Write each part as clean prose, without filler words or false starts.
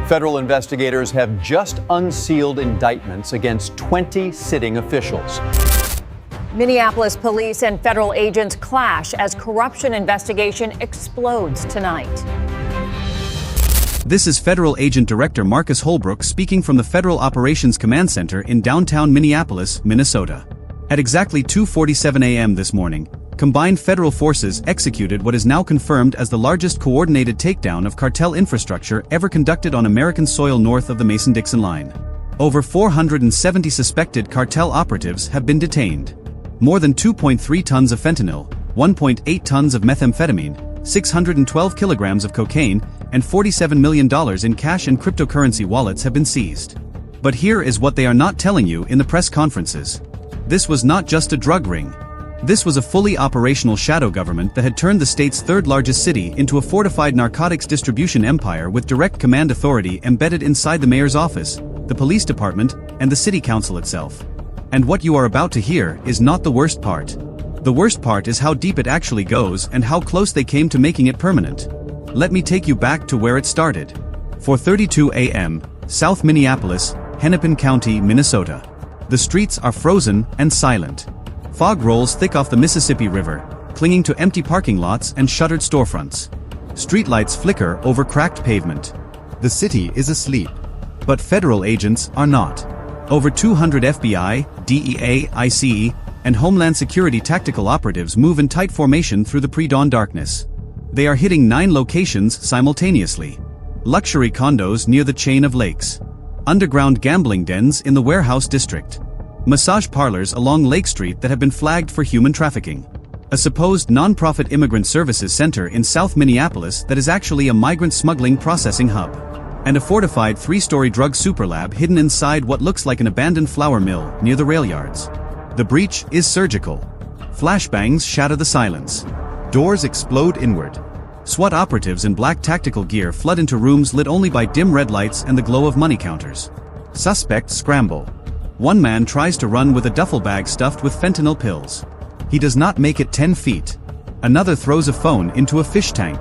Federal investigators have just unsealed indictments against 20 sitting officials. Minneapolis police and federal agents clash as corruption investigation explodes tonight. This is Federal Agent Director Marcus Holbrook speaking from the Federal Operations Command Center in downtown Minneapolis, Minnesota. At exactly 2:47 a.m. this morning, combined federal forces executed what is now confirmed as the largest coordinated takedown of cartel infrastructure ever conducted on American soil north of the Mason-Dixon line. Over 470 suspected cartel operatives have been detained. More than 2.3 tons of fentanyl, 1.8 tons of methamphetamine, 612 kilograms of cocaine, and $47 million in cash and cryptocurrency wallets have been seized. But here is what they are not telling you in the press conferences. This was not just a drug ring. This was a fully operational shadow government that had turned the state's third-largest city into a fortified narcotics distribution empire with direct command authority embedded inside the mayor's office, the police department, and the city council itself. And what you are about to hear is not the worst part. The worst part is how deep it actually goes and how close they came to making it permanent. Let me take you back to where it started. 4:32 a.m., South Minneapolis, Hennepin County, Minnesota. The streets are frozen and silent. Fog rolls thick off the Mississippi River, clinging to empty parking lots and shuttered storefronts. Streetlights flicker over cracked pavement. The city is asleep. But federal agents are not. Over 200 FBI, DEA, ICE, and Homeland Security tactical operatives move in tight formation through the pre-dawn darkness. They are hitting 9 locations simultaneously. Luxury condos near the chain of lakes. Underground gambling dens in the warehouse district. Massage parlors along Lake Street that have been flagged for human trafficking. A supposed non-profit immigrant services center in South Minneapolis that is actually a migrant smuggling processing hub. And a fortified 3-story drug superlab hidden inside what looks like an abandoned flour mill near the rail yards. The breach is surgical. Flashbangs shatter the silence. Doors explode inward. SWAT operatives in black tactical gear flood into rooms lit only by dim red lights and the glow of money counters. Suspects scramble. One man tries to run with a duffel bag stuffed with fentanyl pills. He does not make it 10 feet. Another throws a phone into a fish tank.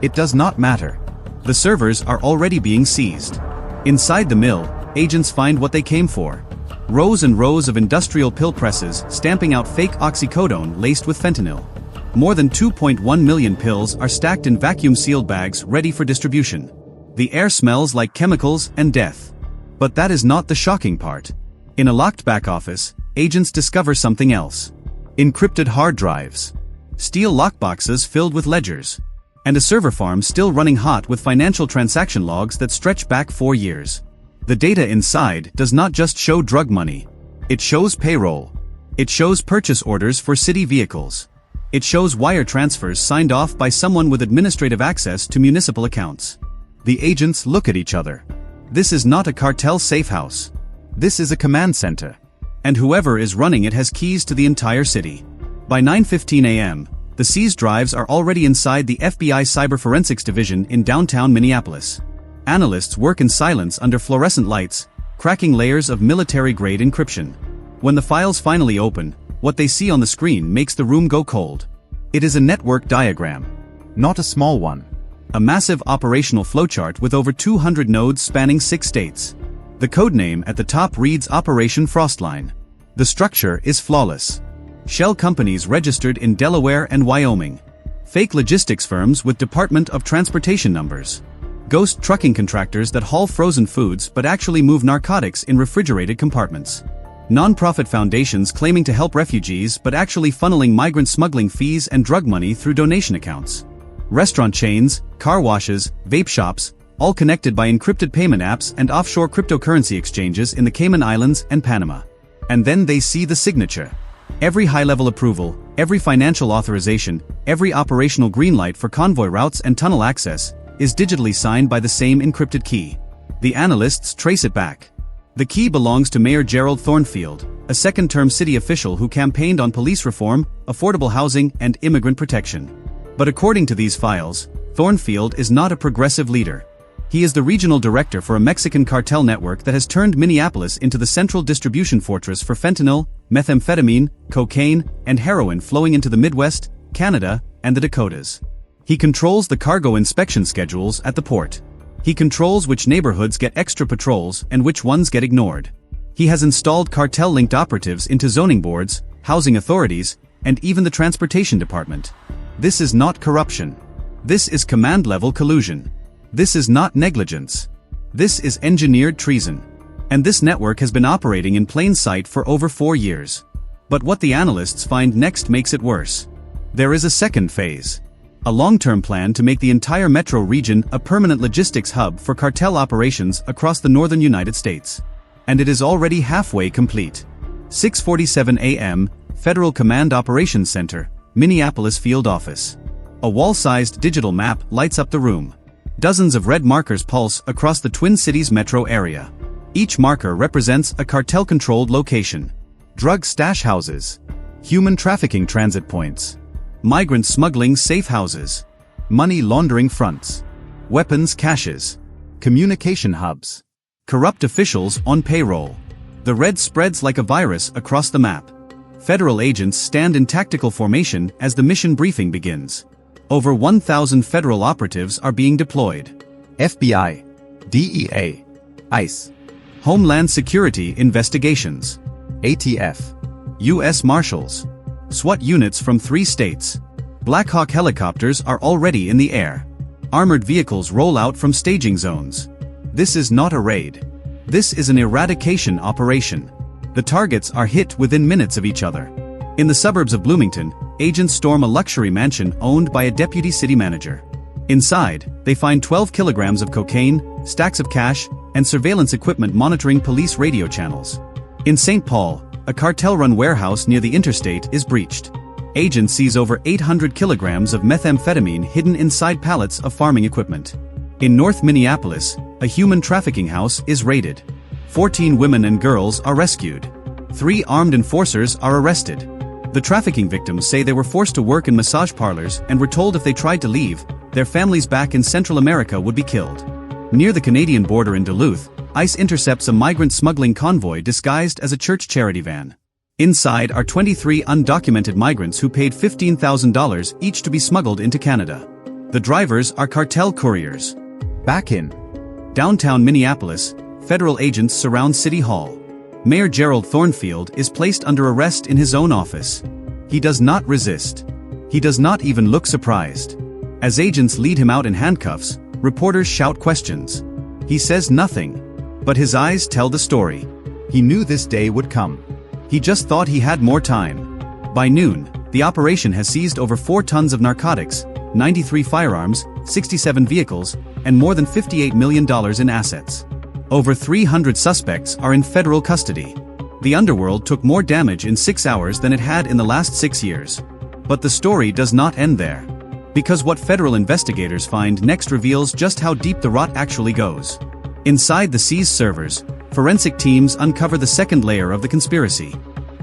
It does not matter. The servers are already being seized. Inside the mill, agents find what they came for. Rows and rows of industrial pill presses stamping out fake oxycodone laced with fentanyl. More than 2.1 million pills are stacked in vacuum-sealed bags ready for distribution. The air smells like chemicals and death. But that is not the shocking part. In a locked back office, agents discover something else. Encrypted hard drives. Steel lockboxes filled with ledgers. And a server farm still running hot with financial transaction logs that stretch back 4 years. The data inside does not just show drug money. It shows payroll. It shows purchase orders for city vehicles. It shows wire transfers signed off by someone with administrative access to municipal accounts. The agents look at each other. This is not a cartel safe house. This is a command center. And whoever is running it has keys to the entire city. By 9:15 a.m., the seized drives are already inside the FBI Cyber Forensics Division in downtown Minneapolis. Analysts work in silence under fluorescent lights, cracking layers of military-grade encryption. When the files finally open, what they see on the screen makes the room go cold. It is a network diagram. Not a small one. A massive operational flowchart with over 200 nodes spanning 6 states. The codename at the top reads Operation Frostline. The structure is flawless. Shell companies registered in Delaware and Wyoming. Fake logistics firms with Department of Transportation numbers. Ghost trucking contractors that haul frozen foods but actually move narcotics in refrigerated compartments. Non-profit foundations claiming to help refugees but actually funneling migrant smuggling fees and drug money through donation accounts. Restaurant chains, car washes, vape shops, all connected by encrypted payment apps and offshore cryptocurrency exchanges in the Cayman Islands and Panama. And then they see the signature. Every high-level approval, every financial authorization, every operational green light for convoy routes and tunnel access is digitally signed by the same encrypted key. The analysts trace it back. The key belongs to Mayor Gerald Thornfield, a second-term city official who campaigned on police reform, affordable housing, and immigrant protection. But according to these files, Thornfield is not a progressive leader. He is the regional director for a Mexican cartel network that has turned Minneapolis into the central distribution fortress for fentanyl, methamphetamine, cocaine, and heroin flowing into the Midwest, Canada, and the Dakotas. He controls the cargo inspection schedules at the port. He controls which neighborhoods get extra patrols and which ones get ignored. He has installed cartel-linked operatives into zoning boards, housing authorities, and even the transportation department. This is not corruption. This is command-level collusion. This is not negligence. This is engineered treason. And this network has been operating in plain sight for over 4 years. But what the analysts find next makes it worse. There is a second phase. A long-term plan to make the entire metro region a permanent logistics hub for cartel operations across the northern United States. And it is already halfway complete. 6:47 a.m., Federal Command Operations Center, Minneapolis Field Office. A wall-sized digital map lights up the room. Dozens of red markers pulse across the Twin Cities metro area. Each marker represents a cartel-controlled location. Drug stash houses. Human trafficking transit points. Migrant smuggling safe houses. Money laundering fronts. Weapons caches. Communication hubs. Corrupt officials on payroll. The red spreads like a virus across the map. Federal agents stand in tactical formation as the mission briefing begins. Over 1,000 federal operatives are being deployed. FBI, DEA, ICE, Homeland Security Investigations, ATF, U.S. Marshals, SWAT units from 3 states. Black Hawk helicopters are already in the air. Armored vehicles roll out from staging zones. This is not a raid. This is an eradication operation. The targets are hit within minutes of each other. In the suburbs of Bloomington, agents storm a luxury mansion owned by a deputy city manager. Inside, they find 12 kilograms of cocaine, stacks of cash, and surveillance equipment monitoring police radio channels. In St. Paul, a cartel-run warehouse near the interstate is breached. Agents seize over 800 kilograms of methamphetamine hidden inside pallets of farming equipment. In North Minneapolis, a human trafficking house is raided. 14 women and girls are rescued. 3 armed enforcers are arrested. The trafficking victims say they were forced to work in massage parlors and were told if they tried to leave, their families back in Central America would be killed. Near the Canadian border in Duluth, ICE intercepts a migrant smuggling convoy disguised as a church charity van. Inside are 23 undocumented migrants who paid $15,000 each to be smuggled into Canada. The drivers are cartel couriers. Back in downtown Minneapolis, federal agents surround City Hall. Mayor Gerald Thornfield is placed under arrest in his own office. He does not resist. He does not even look surprised. As agents lead him out in handcuffs, reporters shout questions. He says nothing, but his eyes tell the story. He knew this day would come. He just thought he had more time. By noon, the operation has seized over 4 tons of narcotics, 93 firearms, 67 vehicles, and more than $58 million in assets. Over 300 suspects are in federal custody. The underworld took more damage in 6 hours than it had in the last 6 years. But the story does not end there. Because what federal investigators find next reveals just how deep the rot actually goes. Inside the seized servers, forensic teams uncover the second layer of the conspiracy.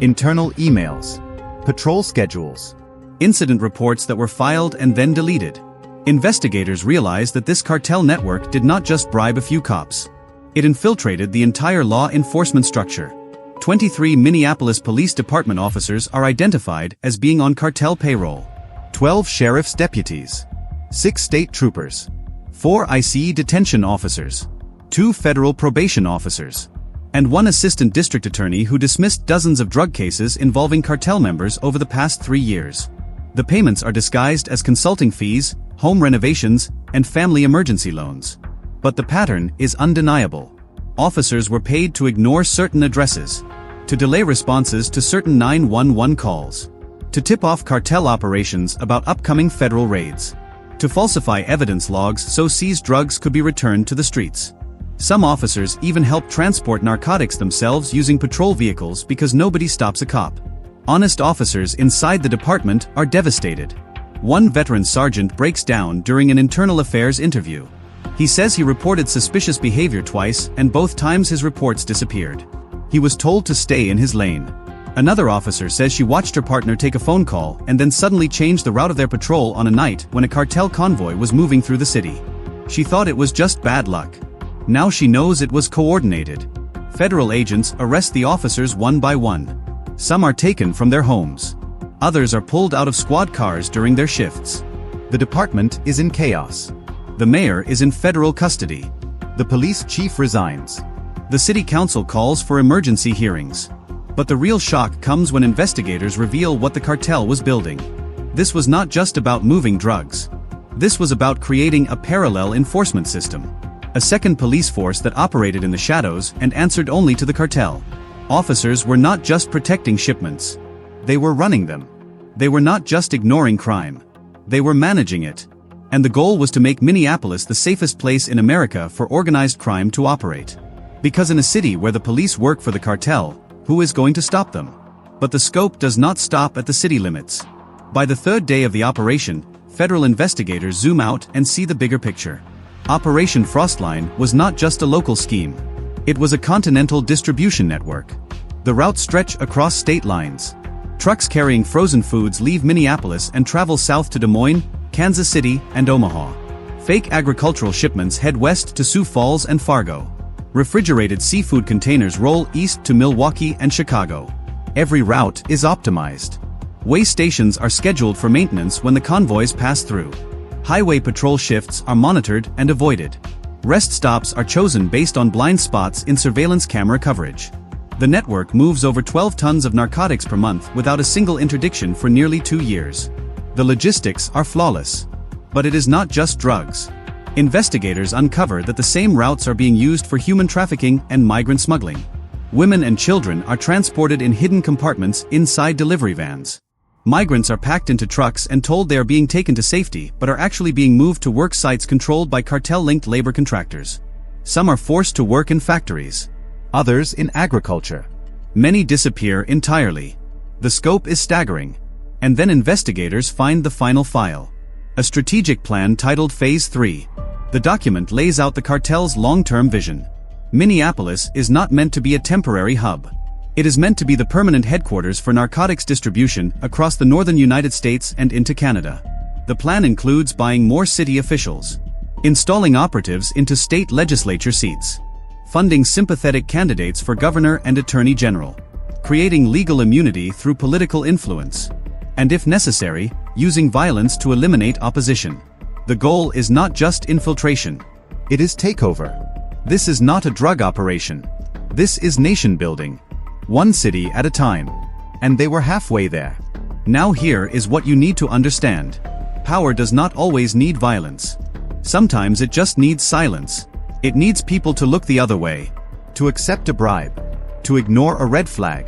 Internal emails, patrol schedules, incident reports that were filed and then deleted. Investigators realize that this cartel network did not just bribe a few cops. It infiltrated the entire law enforcement structure. 23 Minneapolis Police Department officers are identified as being on cartel payroll. 12 sheriff's deputies. 6 state troopers. 4 ICE detention officers. 2 federal probation officers. And 1 assistant district attorney who dismissed dozens of drug cases involving cartel members over the past 3 years. The payments are disguised as consulting fees, home renovations, and family emergency loans. But the pattern is undeniable. Officers were paid to ignore certain addresses, to delay responses to certain 911 calls, to tip off cartel operations about upcoming federal raids, to falsify evidence logs so seized drugs could be returned to the streets. Some officers even help transport narcotics themselves using patrol vehicles because nobody stops a cop. Honest officers inside the department are devastated. One veteran sergeant breaks down during an internal affairs interview. He says he reported suspicious behavior twice and both times his reports disappeared. He was told to stay in his lane. Another officer says she watched her partner take a phone call and then suddenly change the route of their patrol on a night when a cartel convoy was moving through the city. She thought it was just bad luck. Now she knows it was coordinated. Federal agents arrest the officers one by one. Some are taken from their homes. Others are pulled out of squad cars during their shifts. The department is in chaos. The mayor is in federal custody. The police chief resigns. The city council calls for emergency hearings. But the real shock comes when investigators reveal what the cartel was building. This was not just about moving drugs. This was about creating a parallel enforcement system. A second police force that operated in the shadows and answered only to the cartel. Officers were not just protecting shipments. They were running them. They were not just ignoring crime. They were managing it. And the goal was to make Minneapolis the safest place in America for organized crime to operate. Because in a city where the police work for the cartel, who is going to stop them? But the scope does not stop at the city limits. By the third day of the operation, federal investigators zoom out and see the bigger picture. Operation Frostline was not just a local scheme. It was a continental distribution network. The routes stretch across state lines. Trucks carrying frozen foods leave Minneapolis and travel south to Des Moines, Kansas City, and Omaha. Fake agricultural shipments head west to Sioux Falls and Fargo. Refrigerated seafood containers roll east to Milwaukee and Chicago. Every route is optimized. Way stations are scheduled for maintenance when the convoys pass through. Highway patrol shifts are monitored and avoided. Rest stops are chosen based on blind spots in surveillance camera coverage. The network moves over 12 tons of narcotics per month without a single interdiction for nearly 2 years. The logistics are flawless. But it is not just drugs. Investigators uncover that the same routes are being used for human trafficking and migrant smuggling. Women and children are transported in hidden compartments inside delivery vans. Migrants are packed into trucks and told they are being taken to safety but are actually being moved to work sites controlled by cartel-linked labor contractors. Some are forced to work in factories. Others in agriculture. Many disappear entirely. The scope is staggering. And then investigators find the final file. A strategic plan titled Phase 3. The document lays out the cartel's long-term vision. Minneapolis is not meant to be a temporary hub. It is meant to be the permanent headquarters for narcotics distribution across the northern United States and into Canada. The plan includes buying more city officials, installing operatives into state legislature seats, funding sympathetic candidates for governor and attorney general, creating legal immunity through political influence, and if necessary, using violence to eliminate opposition. The goal is not just infiltration. It is takeover. This is not a drug operation. This is nation building. One city at a time. And they were halfway there. Now here is what you need to understand. Power does not always need violence. Sometimes it just needs silence. It needs people to look the other way. To accept a bribe. To ignore a red flag.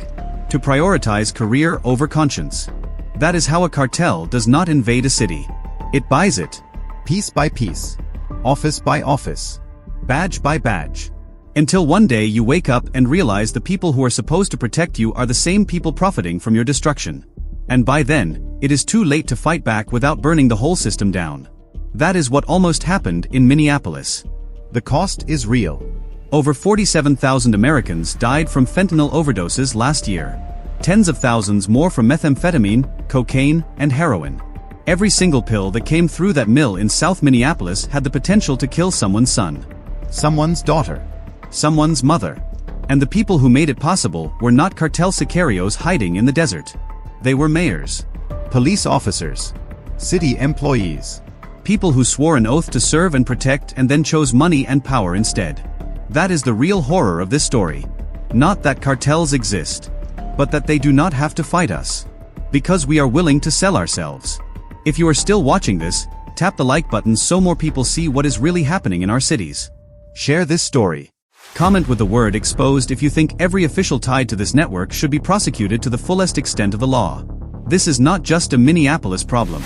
To prioritize career over conscience. That is how a cartel does not invade a city. It buys it. Piece by piece. Office by office. Badge by badge. Until one day you wake up and realize the people who are supposed to protect you are the same people profiting from your destruction. And by then, it is too late to fight back without burning the whole system down. That is what almost happened in Minneapolis. The cost is real. Over 47,000 Americans died from fentanyl overdoses last year. Tens of thousands more from methamphetamine, cocaine, and heroin. Every single pill that came through that mill in South Minneapolis had the potential to kill someone's son. Someone's daughter. Someone's mother. And the people who made it possible were not cartel sicarios hiding in the desert. They were mayors. Police officers. City employees. People who swore an oath to serve and protect and then chose money and power instead. That is the real horror of this story. Not that cartels exist, but that they do not have to fight us. Because we are willing to sell ourselves. If you are still watching this, tap the like button so more people see what is really happening in our cities. Share this story. Comment with the word exposed if you think every official tied to this network should be prosecuted to the fullest extent of the law. This is not just a Minneapolis problem.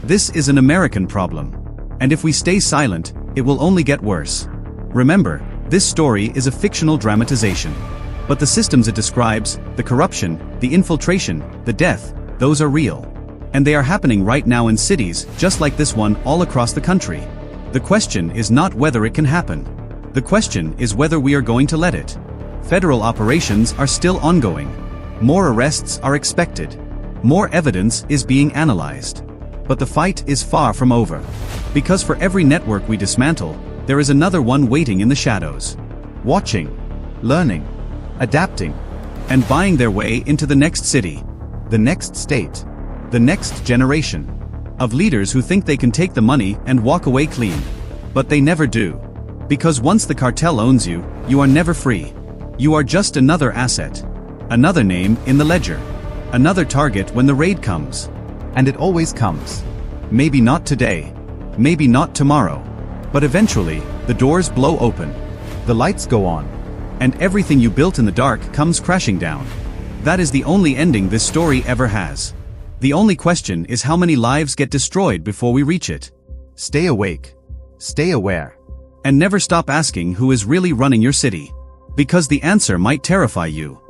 This is an American problem. And if we stay silent, it will only get worse. Remember, this story is a fictional dramatization. But the systems it describes, the corruption, the infiltration, the death, those are real. And they are happening right now in cities just like this one all across the country. The question is not whether it can happen. The question is whether we are going to let it. Federal operations are still ongoing. More arrests are expected. More evidence is being analyzed. But the fight is far from over. Because for every network we dismantle, there is another one waiting in the shadows. Watching, learning, adapting, and buying their way into the next city, the next state, the next generation of leaders who think they can take the money and walk away clean. But they never do. Because once the cartel owns you, you are never free. You are just another asset. Another name in the ledger. Another target when the raid comes. And it always comes. Maybe not today. Maybe not tomorrow. But eventually, the doors blow open. The lights go on. And everything you built in the dark comes crashing down. That is the only ending this story ever has. The only question is how many lives get destroyed before we reach it. Stay awake. Stay aware. And never stop asking who is really running your city. Because the answer might terrify you.